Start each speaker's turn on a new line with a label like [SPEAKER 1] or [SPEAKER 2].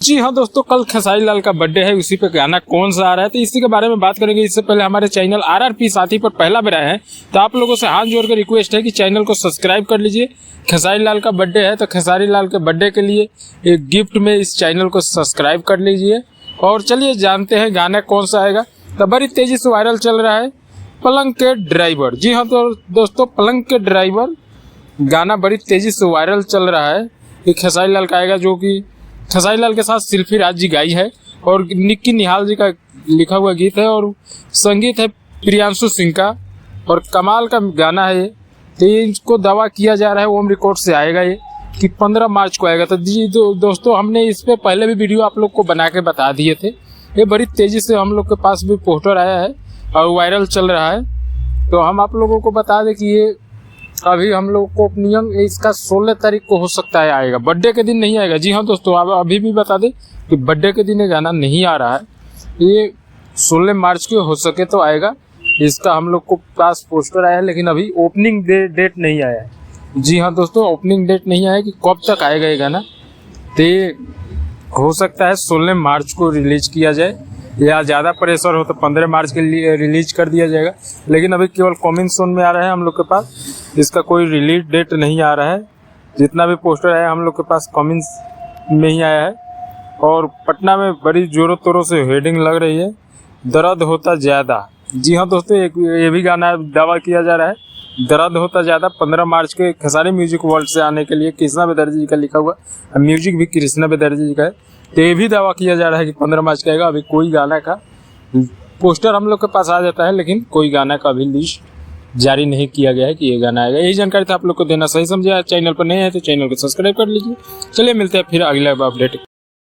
[SPEAKER 1] जी हाँ दोस्तों, कल खेसारी लाल का बर्थडे है, उसी पे गाना कौन सा आ रहा है तो इसी के बारे में बात करेंगे। इससे पहले हमारे चैनल RRP साथी पर पहला बार आए हैं तो आप लोगों से हाथ जोड़ कर रिक्वेस्ट है कि चैनल को सब्सक्राइब कर लीजिए। खेसारी लाल का बर्थडे है तो खेसारी लाल के बर्थडे के लिए एक गिफ्ट में इस चैनल को सब्सक्राइब कर लीजिए। और चलिए जानते हैं गाना कौन सा आएगा। तो बड़ी तेजी से वायरल चल रहा है पलंग के ड्राइवर। जी हाँ तो दोस्तों, पलंग के ड्राइवर गाना बड़ी तेजी से वायरल चल रहा है कि खेसारी लाल का आएगा, जो कि खेसारी लाल के साथ शिल्पी राज जी गाई है और निक्की निहाल जी का लिखा हुआ गीत है और संगीत है प्रियांशु सिंह का और कमाल का गाना है ये। तो इसको दावा किया जा रहा है ओम रिकॉर्ड से आएगा ये कि 15 मार्च को आएगा। तो जी दोस्तों, हमने इस पे पहले भी वीडियो आप लोग को बना के बता दिए थे। ये बड़ी तेजी से हम लोग के पास भी पोस्टर आया है और वायरल चल रहा है। तो हम आप लोगों को बता दें कि ये अभी हम लोग को ओपनिंग इसका 16 तारीख को हो सकता है आएगा, बर्थडे के दिन नहीं आएगा। जी हाँ दोस्तों, आप अभी भी बता दें कि बर्थडे के दिन ये गाना नहीं आ रहा है, ये 16 मार्च को हो सके तो आएगा। इसका हम लोग को पास पोस्टर आया है लेकिन अभी ओपनिंग डेट नहीं आया है। जी हाँ दोस्तों, ओपनिंग डेट नहीं आया कि कब तक आएगा ये गाना। तो ये हो सकता है 16 मार्च को रिलीज किया जाए या ज़्यादा प्रेशर हो तो 15 मार्च के लिए रिलीज कर दिया जाएगा। लेकिन अभी केवल कॉमिंग सून में आ रहा है हम लोग के पास, इसका कोई रिलीज डेट नहीं आ रहा है। जितना भी पोस्टर आया हम लोग के पास कॉमिंग में ही आया है। और पटना में बड़ी जोरों तोरों से हेडिंग लग रही है, दर्द होता ज़्यादा। जी हाँ दोस्तों, ये भी गाना दावा किया जा रहा है दर्द होता ज़्यादा 15 मार्च के खेसारी म्यूजिक वर्ल्ड से आने के लिए। कृष्णा बेदर्जी जी का लिखा हुआ, म्यूजिक भी कृष्णा बेदर्जी जी का है। तो ये भी दावा किया जा रहा है कि 15 मार्च का आएगा। अभी कोई गाना का पोस्टर हम लोग के पास आ जाता है लेकिन कोई गाना का अभी लिस्ट जारी नहीं किया गया है कि ये गाना आएगा। यही जानकारी था आप लोग को देना सही समझा। चैनल पर नए हैं तो चैनल को सब्सक्राइब कर लीजिए। चलिए मिलते हैं फिर अगला अपडेट।